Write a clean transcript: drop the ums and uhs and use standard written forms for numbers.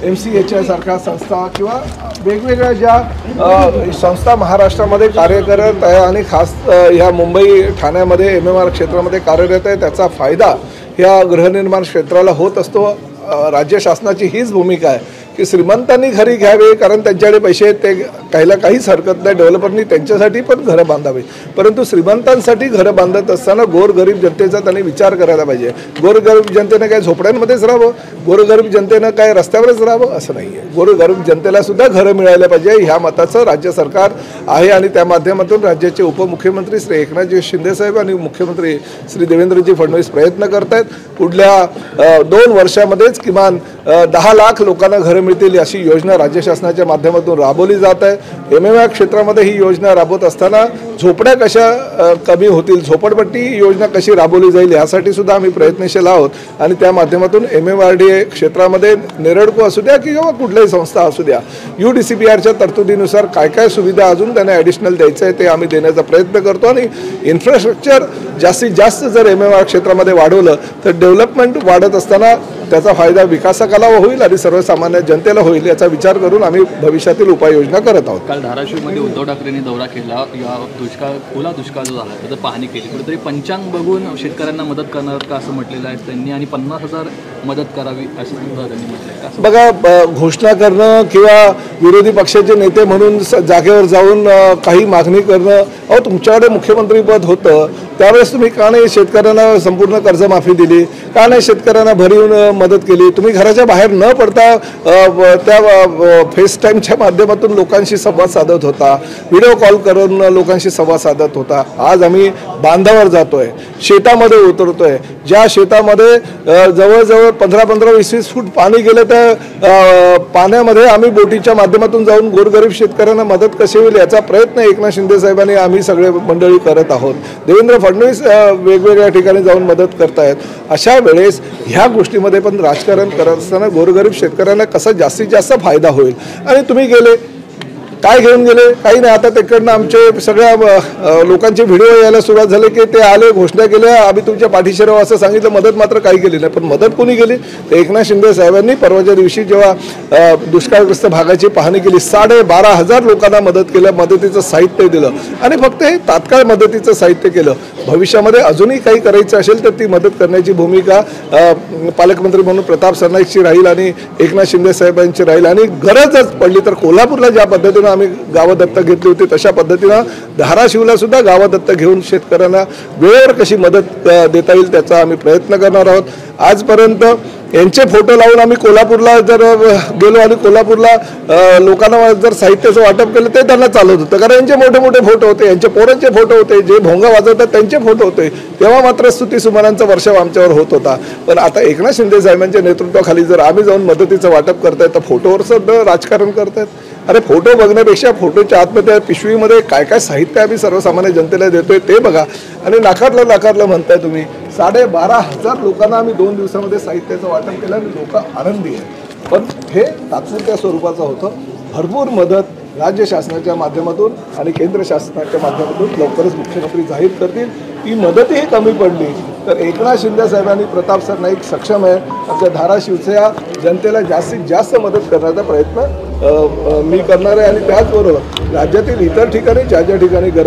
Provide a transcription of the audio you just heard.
MCH सारख्या संस्था किंवा वेगवेगळ्या ज्या संस्था महाराष्ट्रामध्ये कार्य करत आहे आणि खास ह्या मुंबई ठाण्यामध्ये MMR क्षेत्रामध्ये कार्यरत आहे, त्याचा फायदा ह्या गृहनिर्माण क्षेत्राला होत असतो। राज्य शासनाची हीच भूमिका आहे की श्रीमंतांनी घरी घ्यावे, कारण त्यांच्याकडे पैसे आहेत, ते काहीला काहीच हरकत नाही, डेव्हलपरनी त्यांच्यासाठी पण घरं बांधावी। परंतु श्रीमंतांसाठी घरं बांधत असताना गोरगरीब जनतेचा त्यांनी विचार करायला पाहिजे। गोरगरीब जनतेने काय झोपड्यांमध्येच राहावं, गोरगरीब जनतेनं काय रस्त्यावरच राहावं असं नाही आहे। गोरगरीब जनतेला सुद्धा घरं मिळायला पाहिजे, ह्या मताचं राज्य सरकार आहे आणि त्या माध्यमातून राज्याचे उपमुख्यमंत्री श्री एकनाथजी शिंदे साहेब आणि मुख्यमंत्री श्री देवेंद्रजी फडणवीस प्रयत्न करत आहेत। पुढल्या 2 वर्षामध्येच किमान 10 लाख लोकांना घरं मिळतील अशी योजना राज्य शासनाच्या माध्यमातून राबवली जात आहे। MMR क्षेत्रामध्ये ही योजना राबवत असताना झोपड्या कशा कमी होतील, झोपडपट्टी योजना कशी राबवली जाईल यासाठी सुद्धा आम्ही प्रयत्नशील आहोत आणि त्या माध्यमातून MMRDA क्षेत्रामध्ये नेरळको असू द्या किंवा कुठल्याही संस्था असू द्या, UDCPRच्या तरतुदीनुसार काय काय सुविधा अजून त्यांना ॲडिशनल द्यायचं आहे ते आम्ही देण्याचा प्रयत्न करतो आणि इन्फ्रास्ट्रक्चर जास्तीत जास्त जर MMR क्षेत्रामध्ये वाढवलं तर डेव्हलपमेंट वाढत असताना त्याचा फायदा विकासकाला होईल आणि सर्वसामान्य जनतेला होईल याचा विचार करून आम्ही भविष्यातील उपाययोजना करत आहोत। काल धाराशिवमध्ये उद्धव ठाकरेंनी दौरा केला, या ओला दुष्काळ जो झाला त्याची पाहणी केली, कुठेतरी पंचांग बघून शेतकऱ्यांना मदत करणार का असं म्हटलेलं आहे त्यांनी आणि 50,000 मदत करावी असं सुद्धा त्यांनी म्हटलं। बघा, घोषणा करणं किंवा विरोधी पक्षाचे नेते म्हणून जागेवर जाऊन काही मागणी करणं, अहो तुमच्याकडे मुख्यमंत्री पद होतं त्यावेळेस तुम्ही का नाही शेतकऱ्यांना संपूर्ण कर्जमाफी दिली, का नाही शेतकऱ्यांना भरीव मदत केली, तुम्ही घराच्या बाहेर न पडता त्या फेस टाईमच्या माध्यमातून लोकांशी संवाद साधत होता, व्हिडिओ कॉल करून लोकांशी संवाद साधत होता। आज आम्ही बांधावर जातोय, शेतामध्ये उतरतोय, ज्या शेतामध्ये जवळजवळ 15-20 फूट पाणी गेलं त्या पाण्यामध्ये आम्ही बोटीच्या माध्यमातून जाऊन गोरगरीब शेतकऱ्यांना मदत कशी होईल याचा प्रयत्न एकनाथ शिंदे साहेबांनी आम्ही सगळे मंडळी करत आहोत। देवेंद्र फडणवीस वेगवेगळ्या ठिकाणी जाऊन मदत करतायत। अशा वेळेस ह्या गोष्टीमध्ये पण राजकारण करत असताना गोरगरीब शेतकऱ्यांना कसा जास्तीत जास्त फायदा होईल आणि तुम्ही गेले काय घेऊन गेले, काही नाही। आता तिकडनं आमचे सगळ्या लोकांचे व्हिडिओ यायला सुरुवात झाले की ते आले, घोषणा केल्या, आम्ही तुमच्या पाठीशी राहू असं सांगितलं, मदत मात्र काही केली नाही। पण मदत कोणी केली तर एकनाथ शिंदे साहेबांनी परवाच्या दिवशी जेव्हा दुष्काळग्रस्त भागाची पाहणी केली, 12,500 लोकांना मदत केलं, मदतीचं साहित्य दिलं आणि फक्त हे तात्काळ मदतीचं साहित्य केलं। भविष्यामध्ये अजूनही काही करायचं असेल तर ती मदत करण्याची भूमिका पालकमंत्री म्हणून प्रताप सरनाईकची राहील आणि एकनाथ शिंदे साहेबांची राहील आणि गरजच पडली तर कोल्हापूरला ज्या पद्धतीनं आम्ही गावं दत्तक घेतली होती तशा पद्धतीनं धाराशिवला सुद्धा गावं दत्तक घेऊन शेतकऱ्यांना वेळेवर कशी मदत देता येईल त्याचा आम्ही प्रयत्न करणार आहोत। आजपर्यंत यांचे फोटो लावून आम्ही कोल्हापूरला जर गेलो आणि कोल्हापूरला लोकांना जर साहित्याचं वाटप केलं ते त्यांना चालत होतं, कारण यांचे मोठे मोठे फोटो होते, यांच्या पोरांचे फोटो होते, जे भोंगा वाजवतात त्यांचे फोटो होते, तेव्हा मात्र स्तुतीसुमनांचा वर्षाव आमच्यावर होत होता। पण आता एकनाथ शिंदे साहेबांच्या नेतृत्वाखाली जर आम्ही जाऊन मदतीचं वाटप करतायत तर फोटोवर सुद्धा राजकारण करतायत। अरे फोटो बघण्यापेक्षा फोटोच्या आतमध्ये पिशवीमध्ये काय काय साहित्य आम्ही सर्वसामान्य जनतेला देतोय ते बघा आणि नाकारलं म्हणताय तुम्ही। 12,500 लोकांना आम्ही 2 दिवसामध्ये साहित्याचं वाटप केलं आणि लोक आनंदी आहेत, पण हे तात्पुरत्या स्वरूपाचं होतं। भरपूर मदत राज्य शासनाच्या माध्यमातून आणि केंद्र शासनाच्या माध्यमातून लवकरच मुख्यमंत्री जाहीर करतील। ती मदतही कमी पडली तर एकनाथ शिंदे साहेबांनी प्रताप सरनाईक सक्षम आहे, आमच्या धाराशिवच्या जनतेला जास्तीत जास्त मदत करण्याचा प्रयत्न मी करणार आहे आणि त्याचबरोबर राज्यातील इतर ठिकाणी ज्या ज्या ठिकाणी गरज